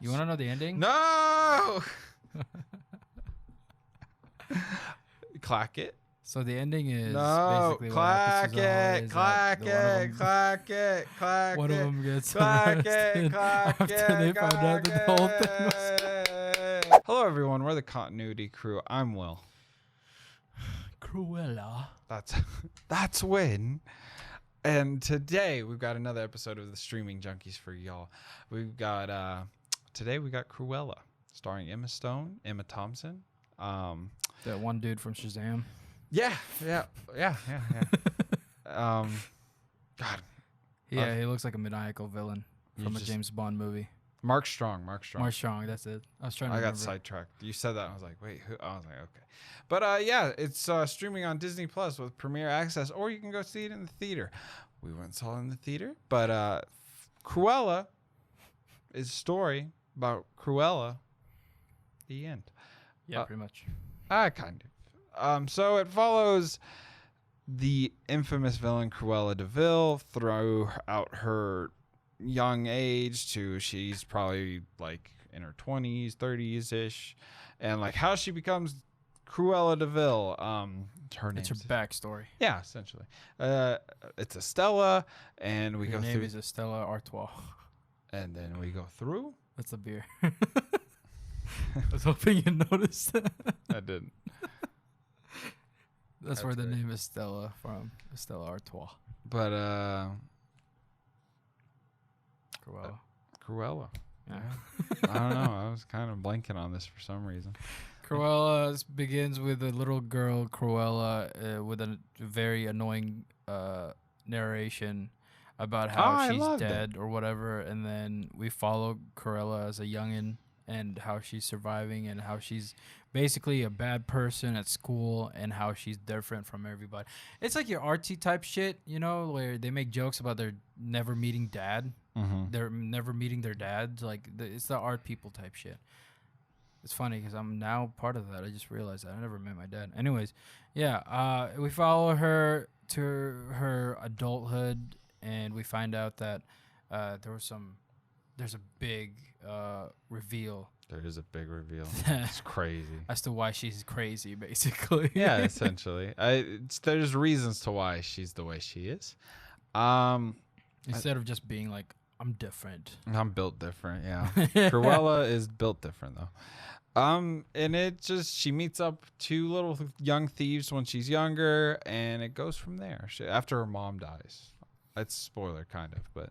You want to know the ending? No. Clack it. So the ending is No. basically Clack what happens it. is Clack that it. Clack it. Clack one of it. them gets Clack arrested it. Clack after it. they found out that the whole thing was. Hello, everyone. We're the Continuity Crew. I'm Will. Cruella. That's Win. And today we've got another episode of the Streaming Junkies for y'all. We've got today we got Cruella, starring Emma Stone, Emma Thompson. That one dude from Shazam. Yeah. God. Yeah, he looks like a maniacal villain from a James Bond movie. Mark Strong. Mark Strong, that's it. I was trying to I remember. got sidetracked. You said that. I was like, wait, who? I was like, okay. But yeah, it's streaming on Disney Plus with Premiere Access, or you can go see it in the theater. We went and saw it in the theater. But Cruella is a story about Cruella. The end. Yeah, pretty much. Kind of. So it follows the infamous villain Cruella de Vil throughout her young age to she's probably like in her 20s, 30s ish, and like how she becomes Cruella de Vil. It's her backstory. Yeah, essentially. It's Estella, and we Her go name through. is Estella Artois. And then we go through. That's a beer. I was hoping you noticed that. I didn't. That's where the name is Stella from. Estella Artois. But Cruella. Yeah. I don't know. I was kind of blanking on this for some reason. Cruella begins with a little girl, Cruella, with a very annoying narration about how she's dead or whatever. And then we follow Cruella as a youngin' and how she's surviving and how she's basically a bad person at school and how she's different from everybody. It's like your artsy type shit, you know, where they make jokes about their never meeting dad. Mm-hmm. They're never meeting their dads. Like, it's the art people type shit. It's funny because I'm now part of that. I just realized that. I never met my dad. Anyways, yeah, we follow her to her adulthood, and we find out that there's a big reveal. There is a big reveal. It's crazy. As to why she's crazy, basically. Yeah, essentially. There's reasons to why she's the way she is. Instead of just being like, I'm different. I'm built different, yeah. Cruella is built different, though. And she meets up two little young thieves when she's younger, and it goes from there. After her mom dies. It's spoiler, kind of, but...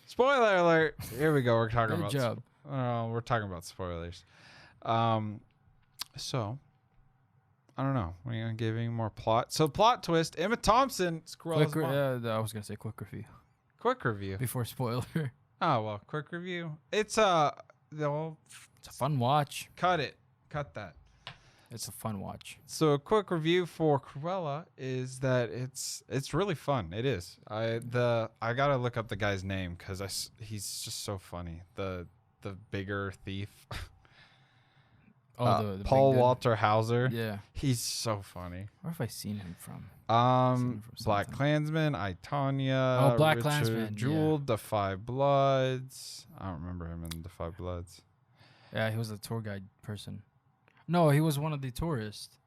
Spoiler alert! Here we go. We're talking about... Good job. We're talking about spoilers. So... I don't know. We're going to give any more plot. So, plot twist. Emma Thompson is Cruella's mom. I was going to say quick review. Quick review. Before spoiler. Oh, well, quick review. It's a fun watch. Cut it. Cut that. It's a fun watch. So a quick review for Cruella is that it's really fun. It is. I got to look up the guy's name because he's just so funny. The bigger thief. The Paul Walter Hauser. Yeah. He's so funny. Where have I seen him from? Black Klansman, I, Tonya. Oh, Black Richard Klansman. Jewel, The Five Bloods. I don't remember him in The Five Bloods. Yeah, he was a tour guide person. No, he was one of the tourists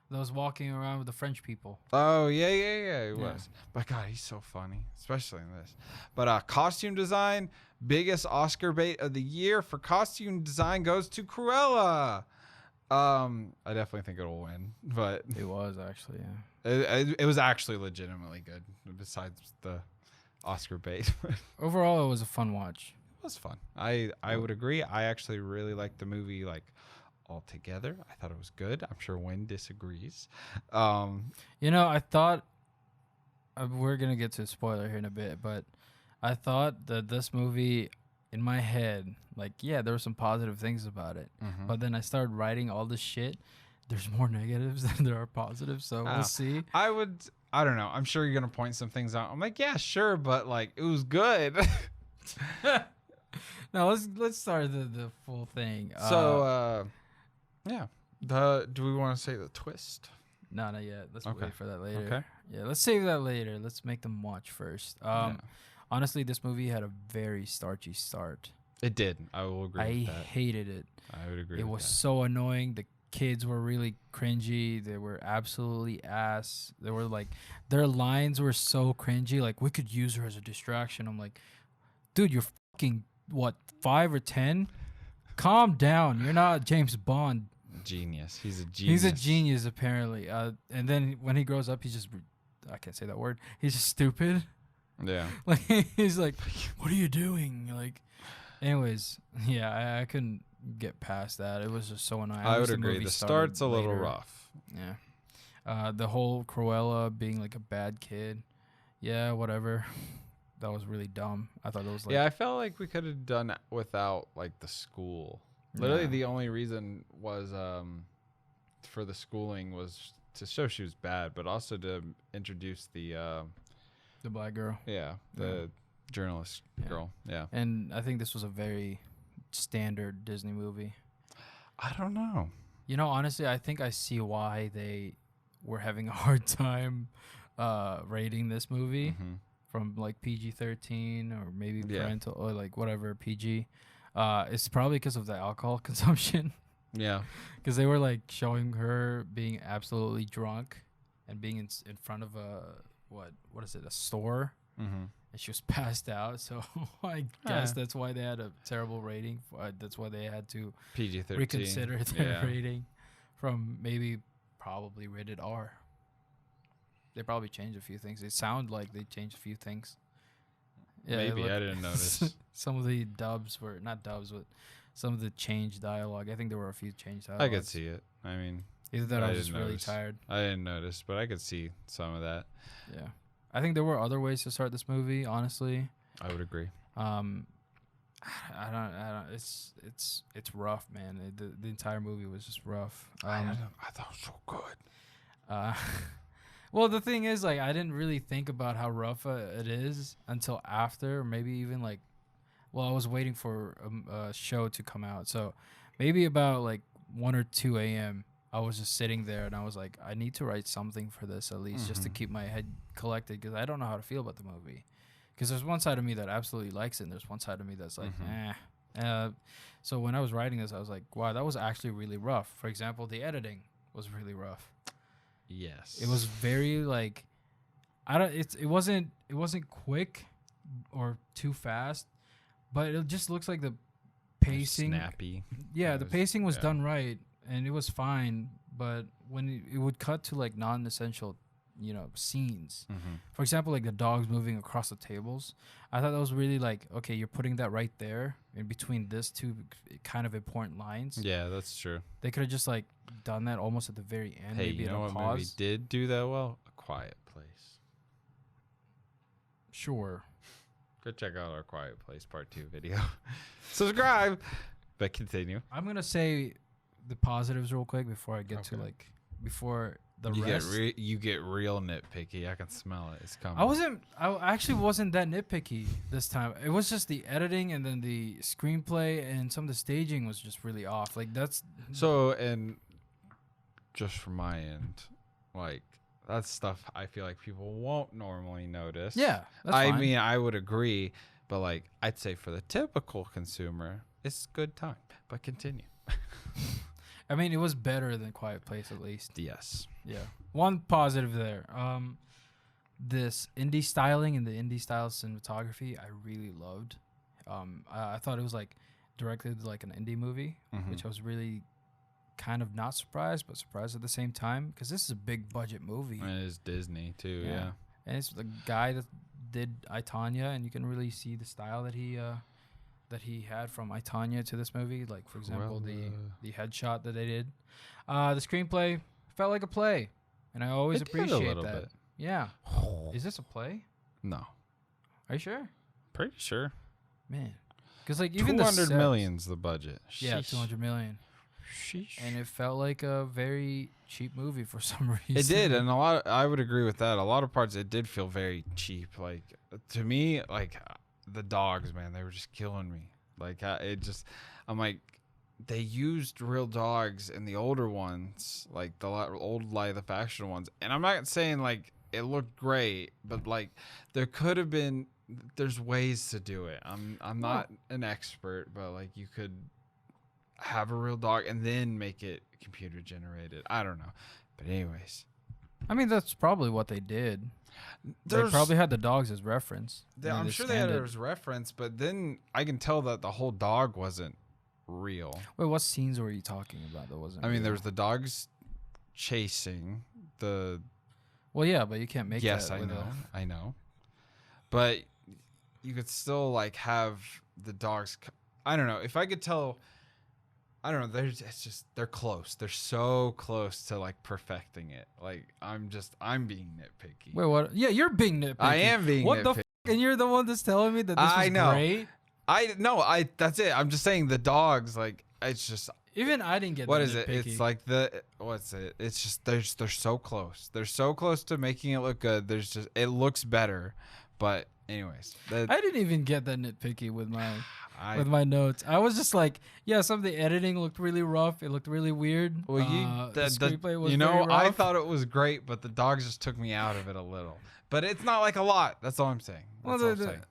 that was walking around with the French people. Oh, yeah, he was. But God, he's so funny, especially in this. But costume design, biggest Oscar bait of the year for costume design goes to Cruella. I definitely think it'll win, but it was actually, yeah. It was actually legitimately good, besides the Oscar bait. Overall, it was a fun watch. It was fun. I would agree. I actually really liked the movie, like, altogether. I thought it was good. I'm sure Wynn disagrees. I thought we're gonna get to a spoiler here in a bit, but I thought that this movie, in my head, like, yeah, there were some positive things about it, but then I started writing all this shit. There's more negatives than there are positives, so we'll see. I don't know. I'm sure you're gonna point some things out. I'm like, yeah, sure, but like, it was good. Now let's start the full thing. So yeah. Do we want to say the twist? No, not yet. Let's wait for that later. Okay. Yeah, let's save that later. Let's make them watch first. Honestly, this movie had a very starchy start. It did. I will agree with that. I hated it. I would agree It with was that. so annoying. The kids were really cringy. They were absolutely ass. They were like, their lines were so cringy. Like, we could use her as a distraction. I'm like, dude, you're fucking, what, 5 or 10? Calm down. You're not James Bond. Genius. He's a genius. He's a genius, apparently. And then when he grows up, he's just, I can't say that word. He's just stupid. Yeah. Like, he's like, what are you doing? Like, anyways, yeah, I couldn't get past that. It was just so annoying. I would agree. The start's a little rough. Yeah. The whole Cruella being like a bad kid. Yeah, whatever. That was really dumb. I thought it was like. Yeah, I felt like we could have done without like the school. Literally, the only reason was for the schooling was to show she was bad, but also to introduce the black girl. Yeah, the journalist girl. Yeah. And I think this was a very standard Disney movie. I don't know. You know, honestly, I think I see why they were having a hard time rating this movie from like PG-13 or maybe parental or like whatever PG. It's probably because of the alcohol consumption. Yeah. Because they were like showing her being absolutely drunk and being in front of a what is it, a store, and she was passed out. So I guess that's why they had a terrible rating. That's why they had to PG-13 reconsider their rating from probably rated R. They probably changed a few things. It sounded like they changed a few things. Yeah, maybe I didn't notice. Some of the dubs were not dubs, but some of the changed dialogue. I think there were a few changed dialogue. I could see it. I mean, either that I was just really tired. I didn't notice, but I could see some of that. Yeah, I think there were other ways to start this movie. Honestly, I would agree. I don't. It's rough, man. The entire movie was just rough. I thought it was so good. Well, the thing is, like, I didn't really think about how rough it is until after, or maybe even like, well, I was waiting for a show to come out, so maybe about like 1 or 2 a.m. I was just sitting there and I was like, I need to write something for this at least, just to keep my head collected, because I don't know how to feel about the movie. Because there's one side of me that absolutely likes it, and there's one side of me that's like, So when I was writing this, I was like, wow, that was actually really rough. For example, the editing was really rough. Yes. It was very like, it wasn't quick or too fast, but it just looks like the pacing, snappy. Yeah, the pacing was done right, and it was fine. But when it would cut to like non-essential, scenes, for example, like the dogs moving across the tables, I thought that was really like, okay, you're putting that right there in between this two kind of important lines. Yeah, that's true. They could have just like done that almost at the very end. Hey, maybe you know at a what movie did do that well? A Quiet Place. Sure. Go check out our Quiet Place Part 2 video. Subscribe. But continue. I'm going to say the positives real quick before I get to like, before the rest. You get real nitpicky. I can smell it. It's coming. I actually wasn't that nitpicky this time. It was just the editing, and then the screenplay and some of the staging was just really off. Like that's. So, and just from my end, like, that's stuff I feel like people won't normally notice. Yeah, that's fine. I mean, I would agree, but like, I'd say for the typical consumer, it's good time. But continue. I mean, it was better than Quiet Place, at least. Yes. Yeah. One positive there. This indie styling and the indie style cinematography, I really loved. I thought it was like directed like an indie movie, which I was really kind of not surprised, but surprised at the same time, because this is a big budget movie. And it is Disney too, yeah. And it's the guy that did I, Tonya, and you can really see the style that he had from I, Tonya to this movie. Like, for example, the headshot that they did. The screenplay felt like a play, and I always appreciate that. Bit. Yeah. Is this a play? No. Are you sure? Pretty sure. Man. Because like even 200 million's the budget. Yeah, Sheesh. 200 million. Sheesh. And it felt like a very cheap movie for some reason. It did, and I would agree with that. A lot of parts it did feel very cheap. Like, to me, like, the dogs, man, they were just killing me. Like, I'm like, they used real dogs in the older ones, like the old live action ones. And I'm not saying like it looked great, but like there could have been there's ways to do it. I'm not an expert, but like you could have a real dog and then make it computer generated. I don't know. But anyways, I mean, that's probably what they did. They probably had the dogs as reference. I'm sure they had it as reference, but then I can tell that the whole dog wasn't real. Wait, what scenes were you talking about that wasn't I mean, real? there was the dogs chasing the... Well, yeah, but you can't make yes, that. Yes, I know. But you could still, like, have the dogs... I don't know. If I could tell... I don't know. They're close. They're so close to like perfecting it. Like I'm being nitpicky. Wait, what? Yeah, you're being nitpicky. I am being what nitpicky. What the f? And you're the one that's telling me that this was great? That's it. I'm just saying the dogs, like, it's just... Even I didn't get what that is it? nitpicky. It's like what's it? It's just, they're so close. They're so close to making it look good. It looks better. But anyways. I didn't even get that nitpicky with my notes. I was just like, yeah, some of the editing looked really rough. It looked really weird. Well, the screenplay was very rough. I thought it was great, but the dogs just took me out of it a little. But it's not like a lot. That's all I'm saying.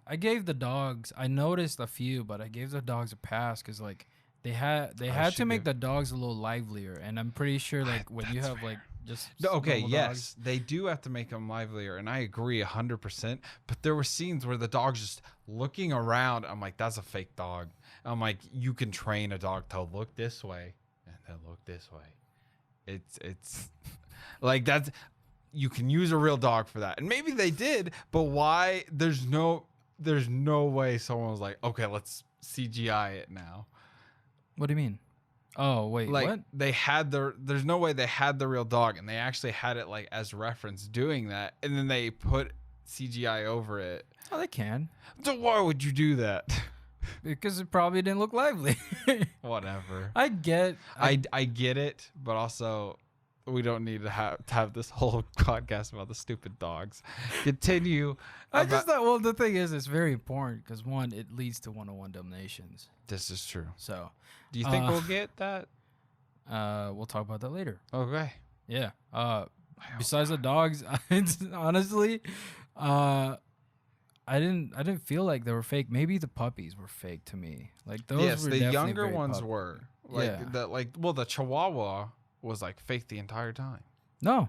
I gave the dogs. I noticed a few, but I gave the dogs a pass because like they had to make the dogs a little livelier, and I'm pretty sure like when you have like just yes, they do have to make them livelier, and I agree 100%. But there were scenes where the dog's just looking around. I'm like, that's a fake dog. I'm like, you can train a dog to look this way and then look this way. It's like that's... You can use a real dog for that. And maybe they did, but why? There's no way someone was like, okay, let's CGI it now. What do you mean? Oh, wait, like, what? There's no way they had the real dog, and they actually had it like as reference doing that, and then they put CGI over it. Oh, they can. So why would you do that? Because it probably didn't look lively. Whatever. I get it, but also... We don't need to have this whole podcast about the stupid dogs. Continue. I just thought, well, the thing is, it's very important because, one, it leads to 101 Dalmatians. This is true. So, do you think we'll get that? We'll talk about that later. Okay. Yeah. Besides the dogs, honestly, I didn't feel like they were fake. Maybe the puppies were fake to me. Like those. Yes, were the definitely younger very ones were. Like the Chihuahua was like fake the entire time. No,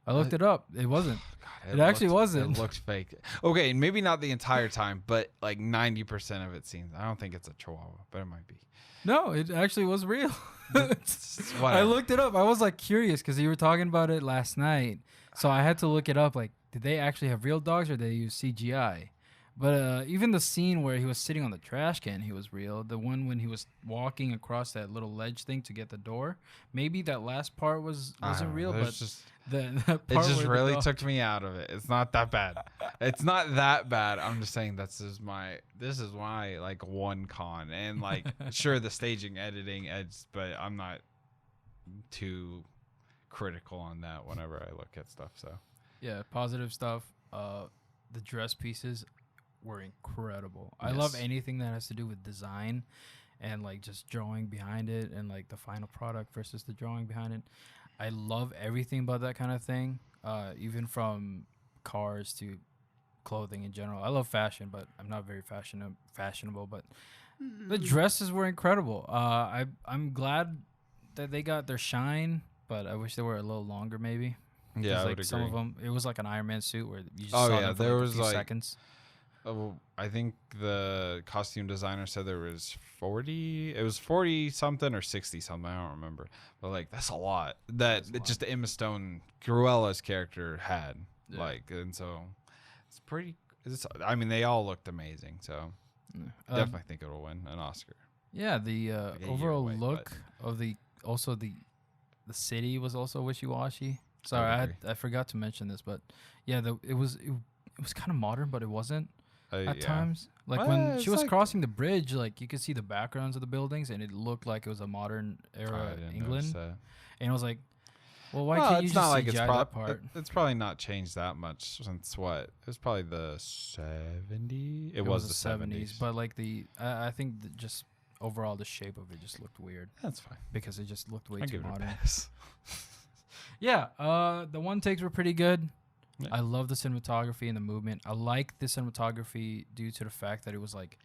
I looked it up. It wasn't. God, it actually wasn't. It looked fake. Okay, maybe not the entire time, but like 90% of it seems. I don't think it's a Chihuahua, but it might be. No, it actually was real. I looked it up. I was like curious because you were talking about it last night, so I had to look it up. Like, did they actually have real dogs or did they use CGI? But even the scene where he was sitting on the trash can, he was real. The one when he was walking across that little ledge thing to get the door, maybe that last part wasn't real, but that part it just really took me out of it. It's not that bad. It's not that bad. I'm just saying this is my like one con, and like sure the staging, editing, but I'm not too critical on that whenever I look at stuff. So yeah, positive stuff. The dress pieces were incredible. Yes. I love anything that has to do with design and like just drawing behind it and like the final product versus the drawing behind it. I love everything about that kind of thing, even from cars to clothing in general. I love fashion, but I'm not very fashionable, but the dresses were incredible. I'm glad that they got their shine, but I wish they were a little longer maybe. Yeah, I would agree. Some of them, it was like an Iron Man suit where you just saw them for there like was a few like seconds. I think the costume designer said there was 40. It was 40 something or 60 something. I don't remember. But like that's a lot. Just Emma Stone, Cruella's character had and so it's pretty. I mean, they all looked amazing. So definitely think it'll win an Oscar. Yeah, the overall look of the city was also wishy-washy. Sorry, I forgot to mention this, but yeah, it was kind of modern, but it wasn't. At times, like when she was crossing the bridge, like you could see the backgrounds of the buildings, and it looked like it was a modern era England. And I was like, "Well, why can't you just CGI that part?" It's probably not changed that much since what? It was probably the 70s. It was the 70s, but like I think just overall the shape of it just looked weird. That's fine because it just looked way too modern. Yeah, the one takes were pretty good. Yeah. I love the cinematography and the movement. I like the cinematography due to the fact that it was like,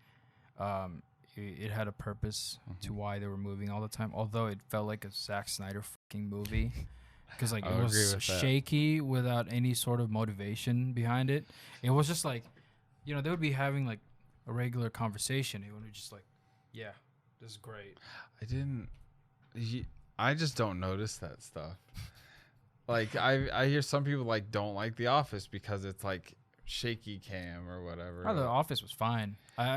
it had a purpose to why they were moving all the time. Although it felt like a Zack Snyder fucking movie, because like it was shaky without any sort of motivation behind it. It was just like, they would be having like a regular conversation. It would be just like, yeah, this is great. I just don't notice that stuff. Like I hear some people like don't like The Office because it's like shaky cam or whatever. Oh, The Office was fine.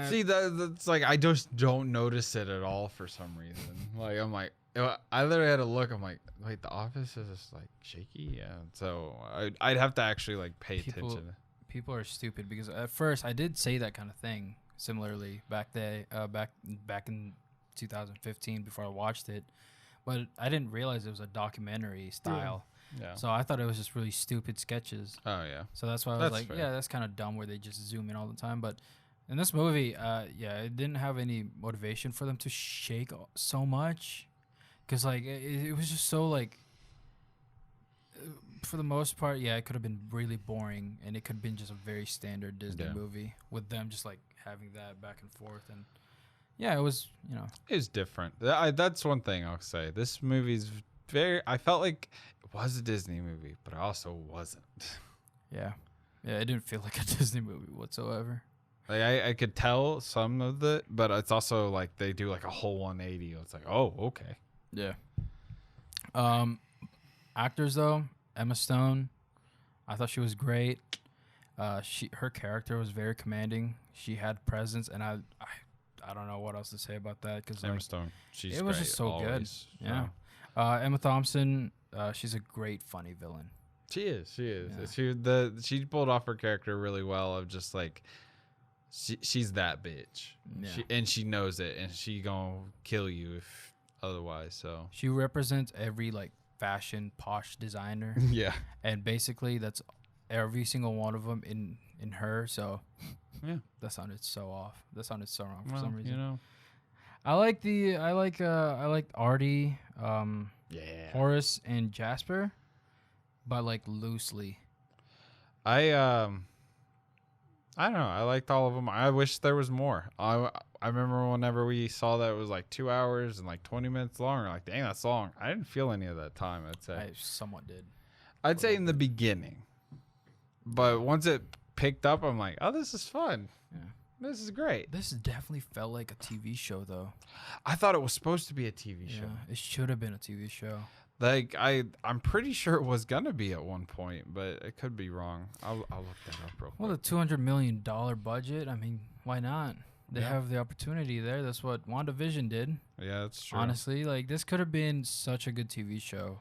See, that's like I just don't notice it at all for some reason. Like I'm like, I literally had to look. I'm like, wait, The Office is just like shaky, yeah. So I'd have to actually like pay attention. People are stupid because at first I did say that kind of thing similarly back in 2015 before I watched it, but I didn't realize it was a documentary style. Yeah. So I thought it was just really stupid sketches. Oh yeah. So that's why I was like, fair. Yeah, that's kind of dumb where they just zoom in all the time. But in this movie, it didn't have any motivation for them to shake so much, because like it was just so like. For the most part, yeah, it could have been really boring, and it could have been just a very standard Disney movie with them just like having that back and forth, and yeah, it was, it's different. That's one thing I'll say. This movie's I felt like it was a Disney movie, but it also wasn't. Yeah, it didn't feel like a Disney movie whatsoever. Like I could tell some of it, but it's also like they do like a whole 180. It's like, oh, okay. Yeah. Actors though. Emma Stone, I thought she was great. Her character was very commanding. She had presence, and I don't know what else to say about that, because Emma Stone, it was just so always, good. Yeah. Emma Thompson, she's a great funny villain. She is. Yeah. She pulled off her character really well. Of just like, she's that bitch. Yeah. She knows it, and she gonna kill you if otherwise. So she represents every like fashion posh designer. Yeah. And basically that's every single one of them in her. So yeah, that sounded so off. That sounded so wrong for some reason. I like Artie, Horace and Jasper, but like loosely. I don't know. I liked all of them. I wish there was more. I remember whenever we saw that it was like 2 hours and like 20 minutes long. We're like, dang, that's long. I didn't feel any of that time, I'd say. I somewhat did. I'd say in the beginning. But once it picked up, I'm like, oh, this is fun. Yeah. This is great. This definitely felt like a TV show, though. I thought it was supposed to be a TV show. It should have been a TV show. Like, I'm pretty sure it was going to be at one point, but it could be wrong. I'll look that up real quick. Well, the $200 million budget, I mean, why not? They have the opportunity there. That's what WandaVision did. Yeah, that's true. Honestly, like, this could have been such a good TV show.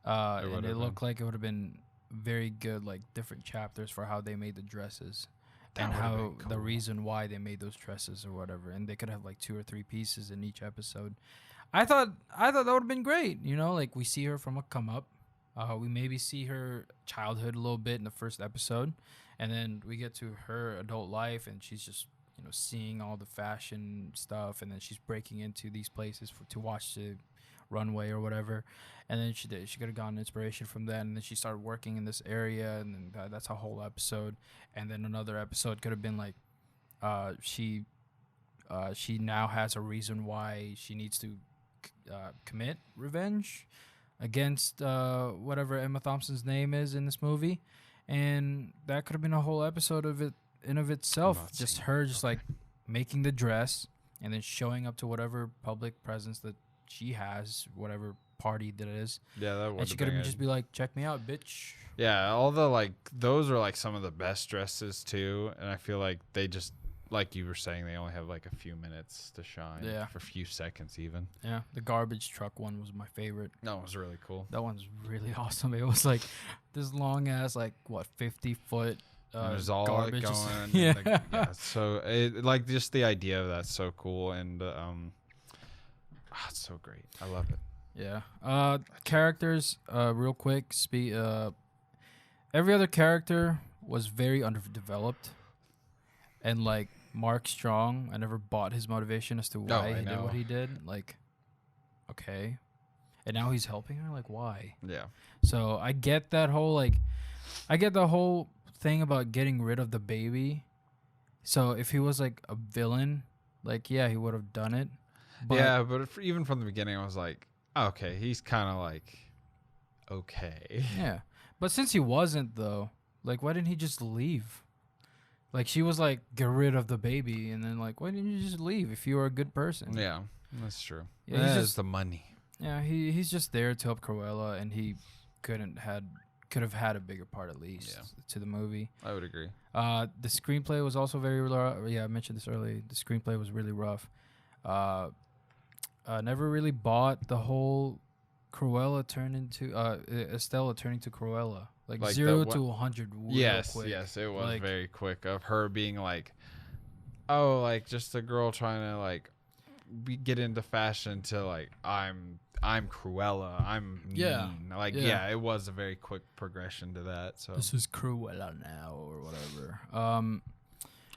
And it looked like it would have been very good, like, different chapters for how they made the dresses. And how cool. The reason why they made those dresses or whatever. And they could have, like, 2 or 3 pieces in each episode. I thought that would have been great. Like, we see her from a come up. We maybe see her childhood a little bit in the first episode. And then we get to her adult life, and she's just, seeing all the fashion stuff. And then she's breaking into these places to watch the runway or whatever. And then she could have gotten inspiration from that. And then she started working in this area. And then that's a whole episode. And then another episode could have been like, she now has a reason why she needs to commit revenge against whatever Emma Thompson's name is in this movie, and that could have been a whole episode of it in of itself. Just her, just like making the dress and then showing up to whatever public presence that she has, whatever party that it is. Yeah, that would. And she could have just be like, "Check me out, bitch." Yeah, all the like those are like some of the best dresses too, and I feel like they just. Like you were saying, they only have like a few minutes to shine. Yeah. For a few seconds even. Yeah. The garbage truck one was my favorite. That was really cool. That one's really awesome. It was like this long ass, like, 50-foot there's all garbage. Going. Yeah. So, like, just the idea of that's so cool. And it's so great. I love it. Yeah. Characters, real quick. Every other character was very underdeveloped. And, like, Mark Strong, I never bought his motivation as to why he did what he did. Like, okay. And now he's helping her? Like, why? Yeah. So I get that whole, like, I get the whole thing about getting rid of the baby. So if he was like a villain, like yeah, he would have done it. But even from the beginning, I was like, okay, he's kind of like, okay. Yeah, but since he wasn't though, like why didn't he just leave? Like she was like, get rid of the baby, and then like, why didn't you just leave if you were a good person? Yeah, that's true. Yeah, he's just the money. Yeah, he's just there to help Cruella, and he could have had a bigger part at least to the movie. I would agree. The screenplay was also very rough. Yeah, I mentioned this earlier. The screenplay was really rough. Never really bought the whole Cruella Estella turning to Cruella. Like 0 to 100 real quick. Yes, it was like, very quick of her being like, oh, like just a girl trying to like get into fashion to like I'm Cruella. I'm mean. Like it was a very quick progression to that. So this is Cruella now or whatever. I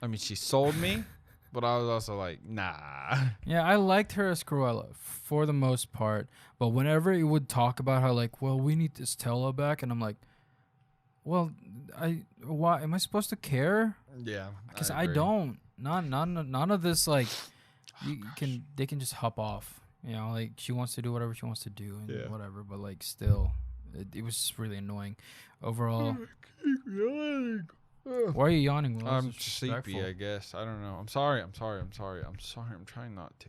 mean, she sold me, but I was also like, nah. Yeah, I liked her as Cruella for the most part, but whenever it would talk about how like, well, we need this Stella back, and I'm like, well, why am I supposed to care? Yeah, because I don't. None of this like. They can just hop off, you know, like she wants to do whatever she wants to do and whatever, but like still it was just really annoying overall. Why are you yawning? Will? I'm sleepy, I guess. I don't know. I'm sorry. I'm trying not to.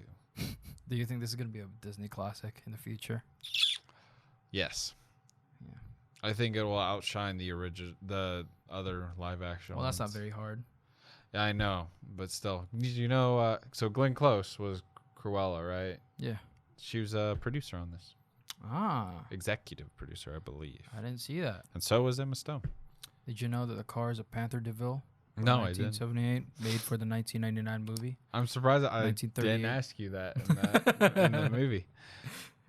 Do you think this is going to be a Disney classic in the future? Yes. Yeah. I think it will outshine the other live action Well, ones. That's not very hard. Yeah, I know, but still, you know. So Glenn Close was Cruella, right? Yeah. She was a producer on this. Executive producer, I believe. I didn't see that. And so was Emma Stone. Did you know that the car is a Panther DeVille? No, I didn't. 1978, made for the 1999 movie. I'm surprised I didn't ask you that in the movie.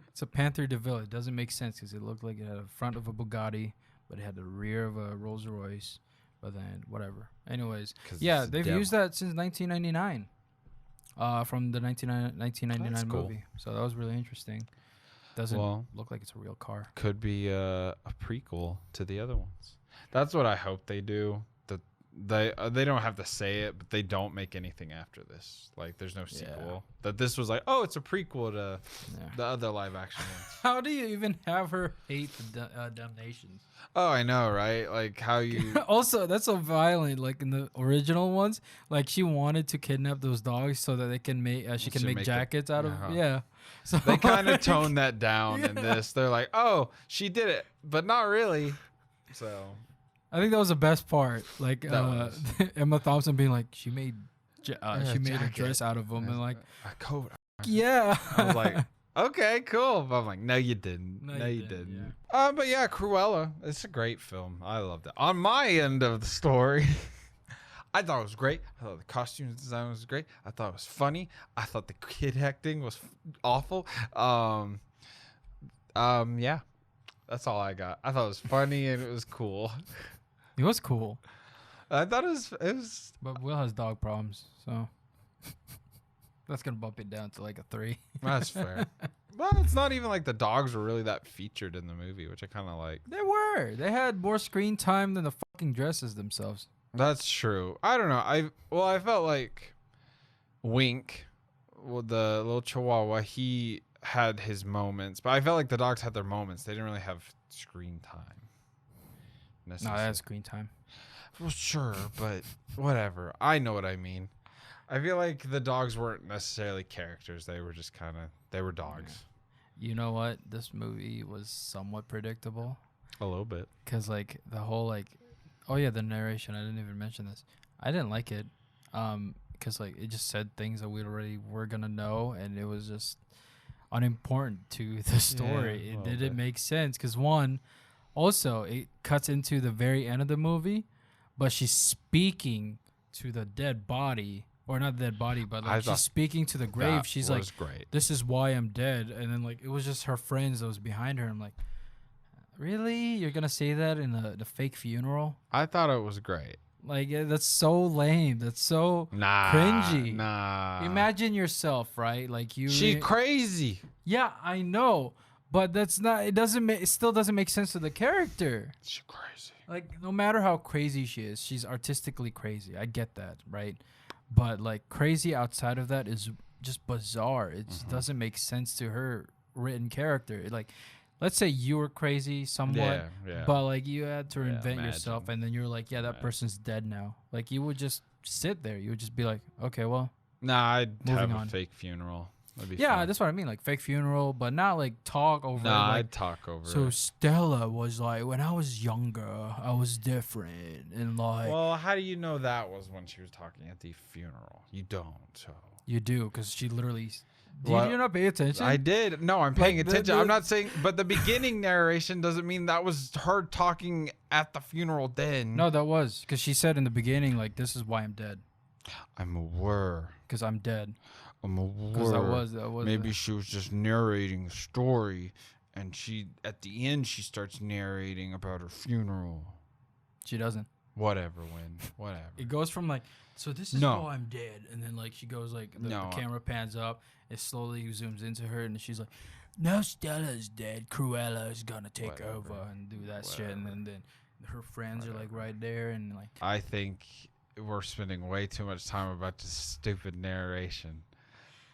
It's a Panther DeVille. It doesn't make sense because it looked like it had a front of a Bugatti, but it had the rear of a Rolls Royce. But then whatever. Anyways, yeah, they've used that since 1999, from the 1999 movie. So that was really interesting. Doesn't look like it's a real car. Could be a prequel to the other ones. That's what I hope they do. They don't have to say it, but they don't make anything after this. Like, there's no sequel. That this was like, oh, it's a prequel to the other live action ones. How do you even have her hate the Damnations? Oh, I know, right? Like how you. Also, that's so violent. Like in the original ones, like she wanted to kidnap those dogs so that they can make she can make jackets out of. Yeah. So they kind of toned that down in this. They're like, oh, she did it, but not really. So. I think that was the best part. Like Emma Thompson being like, she made a dress out of them, and like a coat. Yeah. I was like, okay, cool. But I'm like, no, you didn't. No, you didn't. Yeah. But yeah, Cruella. It's a great film. I loved it. On my end of the story, I thought it was great. I thought the costume design was great. I thought it was funny. I thought the kid acting was awful. Yeah. That's all I got. I thought it was funny and it was cool. It was cool. I thought it was. But Will has dog problems, so that's gonna bump it down to like a 3. That's fair. Well, it's not even like the dogs were really that featured in the movie, which I kind of like. They were. They had more screen time than the fucking dresses themselves. That's true. I don't know. I felt like Wink, the little Chihuahua, he had his moments, but I felt like the dogs had their moments. They didn't really have screen time. No, they had screen time. Well, sure, but whatever. I know what I mean. I feel like the dogs weren't necessarily characters. They were just they were dogs. Yeah. You know what? This movie was somewhat predictable. A little bit. Because, like, the whole, like, oh, yeah, the narration. I didn't even mention this. I didn't like it. Because, like, it just said things that we already were going to know, and it was just unimportant to the story. It didn't make sense. Because, one, also, it cuts into the very end of the movie, but she's speaking to the dead body. Or not the dead body, but like she's speaking to the grave. She's like, great. This is why I'm dead. And then like it was just her friends that was behind her. I'm like, really? You're going to say that in the fake funeral? I thought it was great. Like, that's so lame. That's so cringy. Imagine yourself, right? Like She crazy. Yeah, I know. But that's not. It doesn't. It still doesn't make sense to the character. She's crazy. Like, no matter how crazy she is, she's artistically crazy. I get that, right? But like, crazy outside of that is just bizarre. It just doesn't make sense to her written character. Like, let's say you were crazy somewhat, but like you had to reinvent yourself, and then you're like, that person's dead now. Like, you would just sit there. You would just be like, okay, well. Nah, I'd have a fake funeral. Yeah, that's what I mean. Like, fake funeral, but not like talk over. Nah, like, I'd talk over. So Stella was like, when I was younger, I was different, and like. Well, how do you know that was when she was talking at the funeral? You don't. So. You do, because she literally. Did you not pay attention? I did. No, I'm paying attention. I'm not saying, but the beginning narration doesn't mean that was her talking at the funeral then. No, that was because she said in the beginning, like, this is why I'm dead. I'm aware. Because I'm dead. I'm aware. Because that was. Maybe she was just narrating a story, and at the end she starts narrating about her funeral. She doesn't. Whatever. It goes from like, so this is how I'm dead, and then like she goes like the camera pans up, it slowly zooms into her, and she's like, now Stella's dead, Cruella is gonna take over and do that shit, and then her friends are like right there, and like. I think we're spending way too much time about this stupid narration.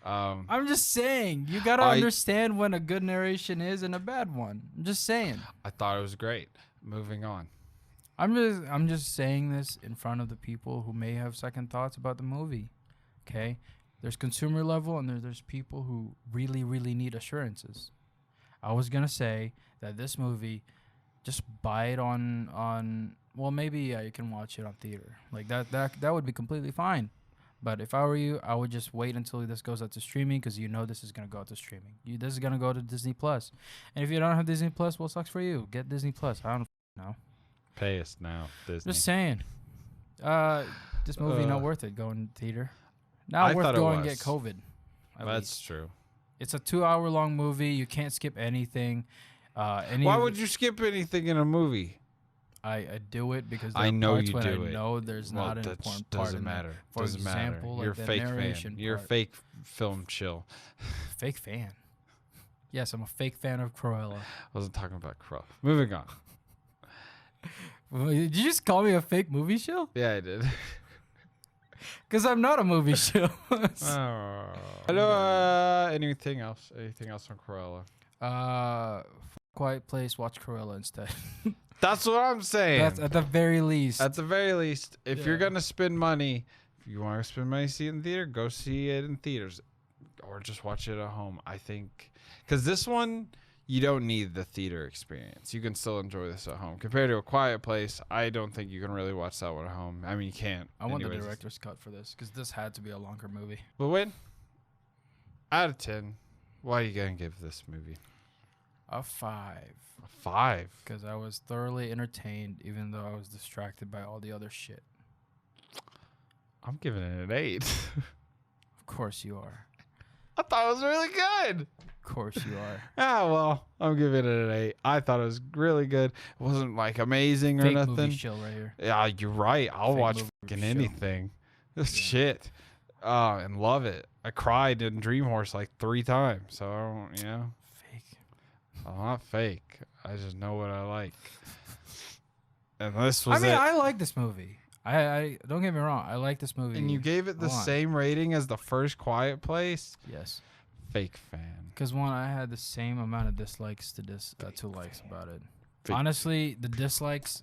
I'm just saying, you gotta understand when a good narration is and a bad one. I'm just saying. I thought it was great. Moving on. I'm just saying this in front of the people who may have second thoughts about the movie. Okay? There's consumer level and there's people who really, really need assurances. I was gonna say that this movie, just buy it on well, maybe you can watch it on theater. Like that would be completely fine. But if I were you, I would just wait until this goes out to streaming, because this is gonna go out to streaming. This is gonna go to Disney Plus. And if you don't have Disney Plus, well, sucks for you. Get Disney Plus. I don't know. Pay us now, Disney. Just saying. This movie not worth it going to theater. Not worth going and get COVID. That's true. It's a 2-hour-long movie. You can't skip anything. Why would you skip anything in a movie? I do it because I know you when do I it. know there's not an important part. Doesn't matter. For doesn't example, matter. You're like a fake fan. You're a fake film chill. Fake fan. Yes, I'm a fake fan of Cruella. I wasn't talking about Cruella. Moving on. Did you just call me a fake movie shill? Yeah, I did. Because I'm not a movie shill. Hello. Anything else? Anything else on Cruella? Quiet Place. Watch Cruella instead. That's what I'm saying. That's at the very least. At the very least, if you're gonna spend money, if you want to spend money to see it in theater, go see it in theaters, or just watch it at home. I think, because this one, you don't need the theater experience. You can still enjoy this at home. Compared to A Quiet Place, I don't think you can really watch that one at home. I mean, you can't. I want the director's cut for this, because this had to be a longer movie. But win. Out of 10, what are you gonna give this movie? A 5. A 5? Because I was thoroughly entertained, even though I was distracted by all the other shit. I'm giving it an 8. Of course you are. I thought it was really good. Of course you are. Well, I'm giving it an 8. I thought it was really good. It wasn't like amazing or nothing. Movie show right here. Yeah, you're right. I'll watch fucking anything. This shit. And love it. I cried in Dream Horse like 3 times. So I don't, Fake. I'm not fake. I just know what I like. And this was I like this movie. I don't get me wrong. I like this movie. And you gave it the same rating as the first Quiet Place? Yes. Fake fan. Because I had the same amount of dislikes to likes about it. Honestly, the dislikes,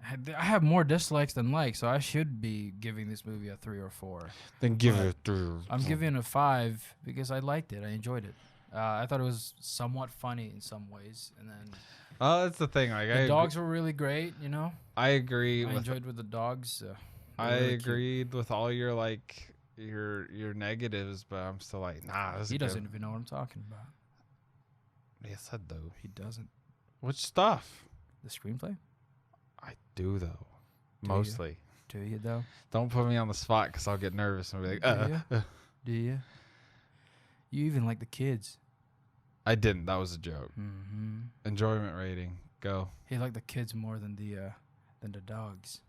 I have more dislikes than likes, so I should be giving this movie a 3 or 4. Then give it a 3. I'm giving it a 5 because I liked it. I enjoyed it. I thought it was somewhat funny in some ways, and then that's the thing. Like, the dogs were really great. I agree. I enjoyed with the dogs. I agreed with all your your negatives, but I'm still like, nah. He doesn't even know what I'm talking about. Yes, I do. He doesn't. Which stuff? The screenplay? I do though. Mostly. Do you though? Don't put me on the spot because I'll get nervous and be like, Do you? You even like the kids. I didn't. That was a joke. Mm-hmm. Enjoyment rating. Go. He liked the kids more than the dogs.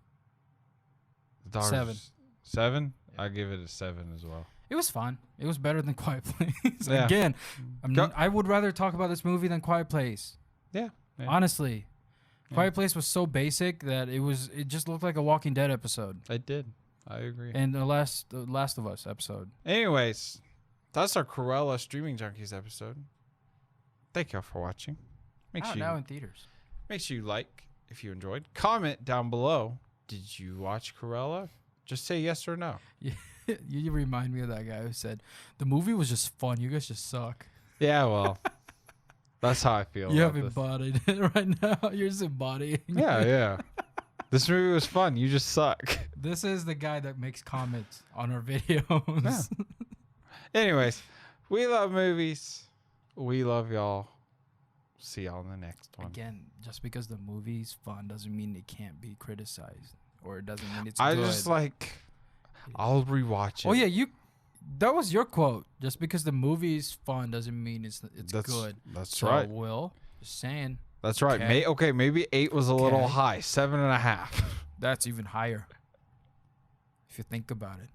The dogs. 7. 7? Yeah. I give it a 7 as well. It was fun. It was better than Quiet Place. Yeah. Again, I would rather talk about this movie than Quiet Place. Yeah. Honestly. Quiet Place was so basic that it just looked like a Walking Dead episode. It did. I agree. And the Last of Us episode. Anyways, that's our Cruella Streaming Junkies episode. Thank y'all for watching. Now in theaters. Make sure you like if you enjoyed. Comment down below. Did you watch Cruella? Just say yes or no. You remind me of that guy who said, the movie was just fun. You guys just suck. Yeah, well, that's how I feel. You have embodied it right now. You're just embodying. Yeah. This movie was fun. You just suck. This is the guy that makes comments on our videos. Yeah. Anyways, we love movies. We love y'all. See y'all in the next one. Again, just because the movie's fun doesn't mean it can't be criticized, or it doesn't mean it's good. I'll rewatch it. Oh yeah, that was your quote. Just because the movie's fun doesn't mean it's good. That's right. Will, just saying. That's right. Okay. Maybe 8 was a little high. 7.5. That's even higher. If you think about it.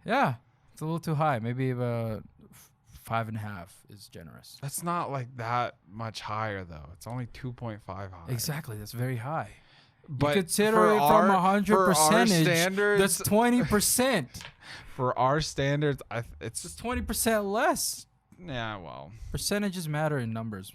Yeah, it's a little too high. Maybe 5.5 is generous. That's not like that much higher though. It's only 2.5 high. Exactly, that's very high. But you consider it from 100%. That's 20%. For our standards, it's just 20% less. Yeah, well, percentages matter in numbers.